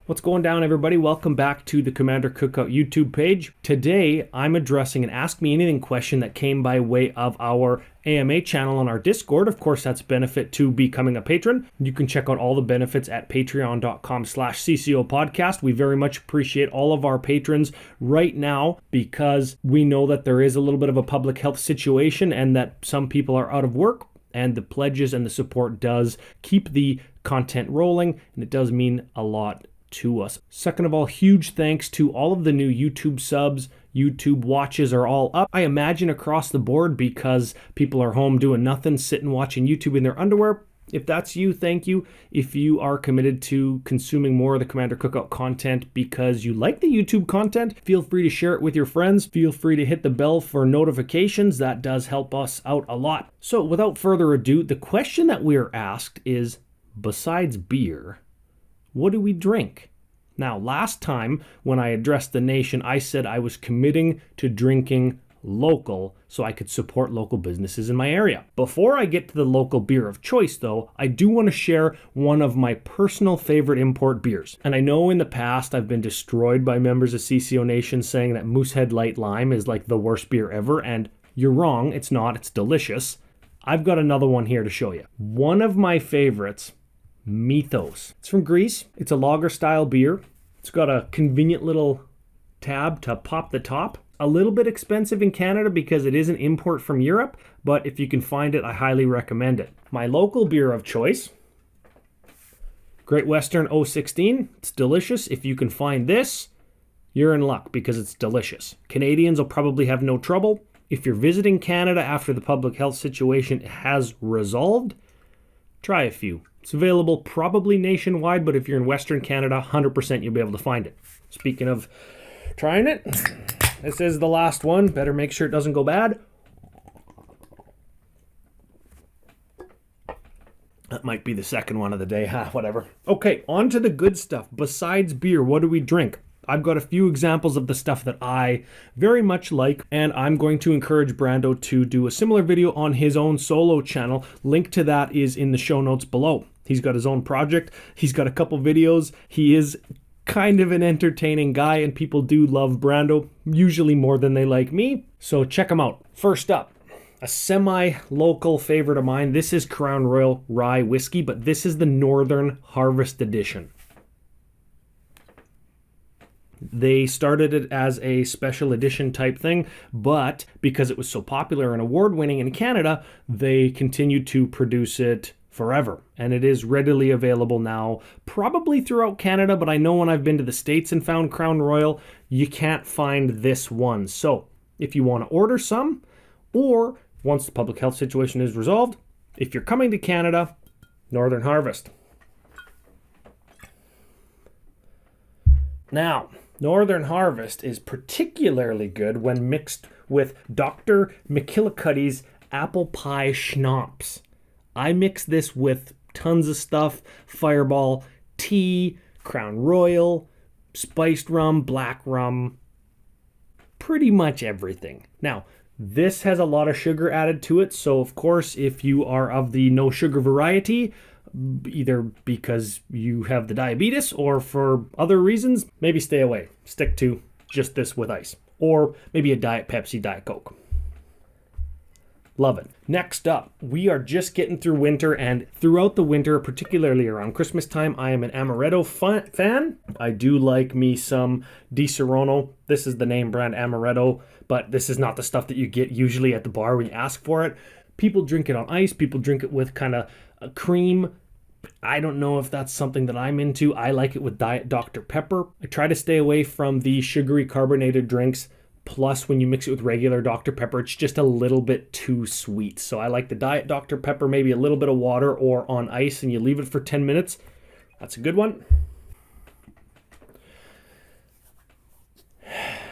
What's going down, everybody? Welcome back to the Commander Cookout YouTube page. Today, I'm addressing an Ask Me Anything question that came by way of our AMA channel on our Discord. Of course, that's benefit to becoming a patron. You can check out all the benefits at patreon.com/CCO podcast. We very much appreciate all of our patrons right now because we know that there is a little bit of a public health situation and that some people are out of work, and the pledges and the support does keep the content rolling, and it does mean a lot to us. Second of all, huge thanks to all of the new YouTube subs. YouTube watches are all up, I imagine, across the board because people are home doing nothing, sitting watching YouTube in their underwear. If that's you, thank you. If you are committed to consuming more of the Commander Cookout content because you like the YouTube content, feel free to share it with your friends. Feel free to hit the bell for notifications. That does help us out a lot. So without further ado, the question that we are asked is, besides beer, what do we drink? Now, last time when I addressed the nation, I said I was committing to drinking local so I could support local businesses in my area. Before I get to the local beer of choice, though, I do want to share one of my personal favorite import beers. And I know in the past I've been destroyed by members of CCO Nation saying that Moosehead Light Lime is like the worst beer ever, and you're wrong, it's not, it's delicious. I've got another one here to show you. One of my favorites, Mythos. It's from Greece. It's a lager style beer. It's got a convenient little tab to pop the top. A little bit expensive in Canada because it is an import from Europe, but if you can find it, I highly recommend it. My local beer of choice, Great Western 016. It's delicious. If you can find this, you're in luck because it's delicious. Canadians will probably have no trouble. If you're visiting Canada after the public health situation has resolved, try a few. It's available probably nationwide, but if you're in Western Canada, 100% you'll be able to find it. Speaking of trying it, this is the last one. Better make sure it doesn't go bad. That might be the second one of the day. Whatever. Okay, on to the good stuff. Besides beer, what do we drink? I've got a few examples of the stuff that I very much like, and I'm going to encourage Brando to do a similar video on his own solo channel. Link to that is in the show notes below. He's got his own project. He's got a couple videos. He is kind of an entertaining guy, and people do love Brando, usually more than they like me. So check him out. First up, a semi-local favorite of mine. This is Crown Royal Rye Whiskey, but this is the Northern Harvest Edition. They started it as a special edition type thing, but because it was so popular and award-winning in Canada, they continued to produce it forever. And it is readily available now, probably throughout Canada, but I know when I've been to the States and found Crown Royal, you can't find this one. So if you want to order some, or once the public health situation is resolved, if you're coming to Canada, Northern Harvest. Now, Northern Harvest is particularly good when mixed with Dr. McKillicuddy's apple pie schnapps. I mix this with tons of stuff: Fireball, tea, Crown Royal, spiced rum, black rum, pretty much everything. Now, this has a lot of sugar added to it, so of course, if you are of the no sugar variety, either because you have the diabetes or for other reasons, maybe stay away. Stick to just this with ice. Or maybe a Diet Pepsi, Diet Coke. Love it. Next up, we are just getting through winter, and throughout the winter, particularly around Christmas time, I am an Amaretto fan. I do like me some Di Serono. This is the name brand Amaretto, but this is not the stuff that you get usually at the bar when you ask for it. People drink it on ice. People drink it with kind of a cream. I don't know if that's something that I'm into. I like it with Diet Dr. Pepper. I try to stay away from the sugary carbonated drinks. Plus, when you mix it with regular Dr. Pepper, it's just a little bit too sweet. So I like the Diet Dr. Pepper, maybe a little bit of water or on ice, and you leave it for 10 minutes. That's a good one.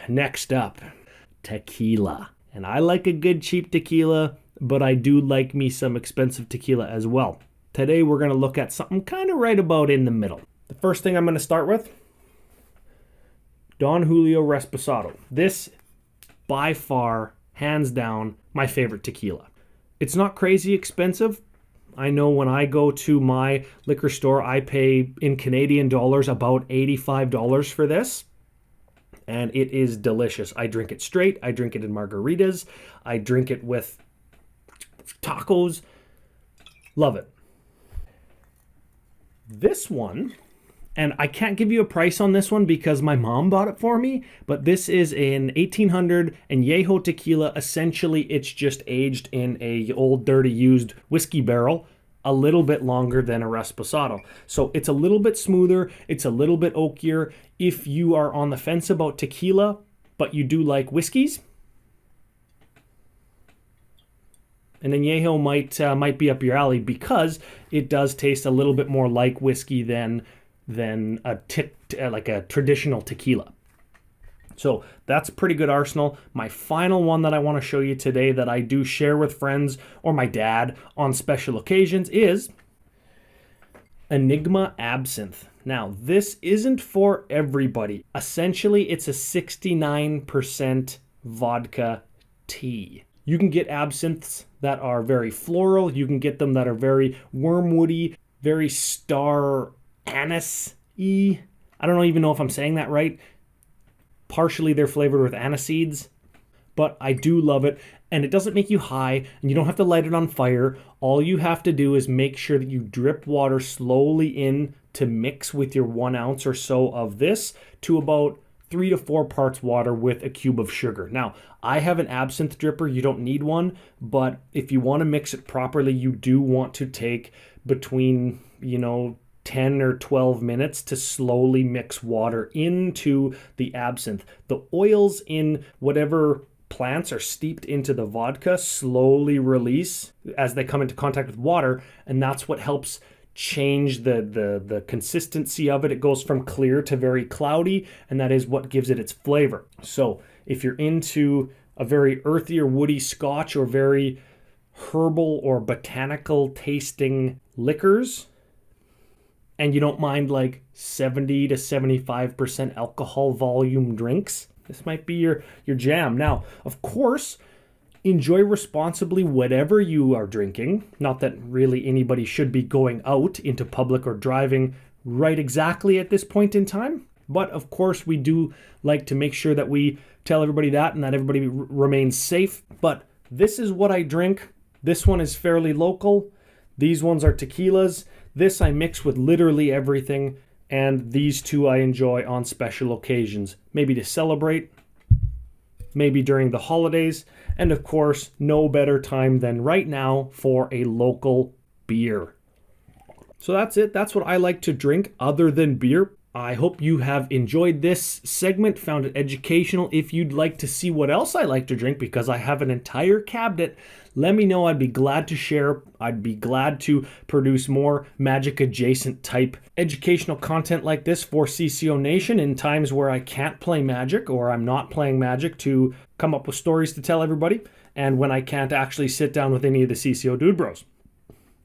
Next up, tequila. And I like a good cheap tequila, but I do like me some expensive tequila as well. Today we're going to look at something kind of right about in the middle. The first thing I'm going to start with, Don Julio Reposado. This, by far, hands down, my favorite tequila. It's not crazy expensive. I know when I go to my liquor store, I pay in Canadian dollars about $85 for this. And it is delicious. I drink it straight. I drink it in margaritas. I drink it with tacos. Love it. This one, and I can't give you a price on this one because my mom bought it for me, but this is an 1800 Añejo tequila. Essentially, it's just aged in a old dirty used whiskey barrel a little bit longer than a Reposado. So it's a little bit smoother. It's a little bit oakier. If you are on the fence about tequila, but you do like whiskeys, an Añejo might be up your alley because it does taste a little bit more like whiskey than like a traditional tequila. So that's a pretty good arsenal. My final one that I want to show you today that I do share with friends or my dad on special occasions is Enigma Absinthe. Now, this isn't for everybody. Essentially, it's a 69% vodka tea. You can get absinthes that are very floral. You can get them that are very wormwoody, very star anise-y. I don't even know if I'm saying that right. Partially they're flavored with aniseeds, but I do love it. And it doesn't make you high, and you don't have to light it on fire. All you have to do is make sure that you drip water slowly in to mix with your 1 ounce or so of this to about 3 to 4 parts water with a cube of sugar. Now, I have an absinthe dripper. You don't need one, but if you want to mix it properly, you do want to take between, 10 or 12 minutes to slowly mix water into the absinthe. The oils in whatever plants are steeped into the vodka slowly release as they come into contact with water, and that's what helps change the consistency of it. It goes from clear to very cloudy, and that is what gives it its flavor. So if you're into a very earthy or woody scotch or very herbal or botanical tasting liquors, and you don't mind like 70 to 75% alcohol volume drinks, this might be your jam. Now, of course, enjoy responsibly whatever you are drinking. Not that really anybody should be going out into public or driving right exactly at this point in time. But of course, we do like to make sure that we tell everybody that and that everybody remains safe. But this is what I drink. This one is fairly local. These ones are tequilas. This I mix with literally everything. And these two I enjoy on special occasions. Maybe to celebrate, maybe during the holidays, and of course, no better time than right now for a local beer. So that's it. That's what I like to drink other than beer. I hope you have enjoyed this segment, found it educational. If you'd like to see what else I like to drink, because I have an entire cabinet, let me know. I'd be glad to share. I'd be glad to produce more magic adjacent type educational content like this for CCO Nation in times where I can't play Magic or I'm not playing Magic to come up with stories to tell everybody, and when I can't actually sit down with any of the CCO dude bros.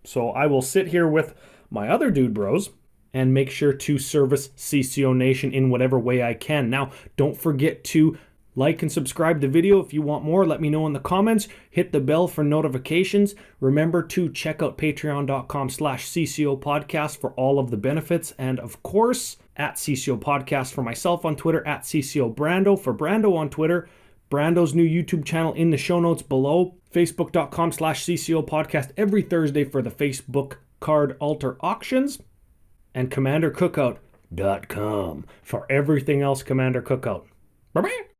So I will sit here with my other dude bros and make sure to service CCO Nation in whatever way I can. Now, don't forget to like and subscribe the video. If you want more, let me know in the comments. Hit the bell for notifications. Remember to check out patreon.com/CCO podcast for all of the benefits. And of course, at CCO podcast for myself on Twitter, at CCO Brando for Brando on Twitter. Brando's new YouTube channel in the show notes below. Facebook.com/CCO podcast every Thursday for the Facebook card altar auctions. And CommanderCookout.com for everything else Commander Cookout. Bye-bye.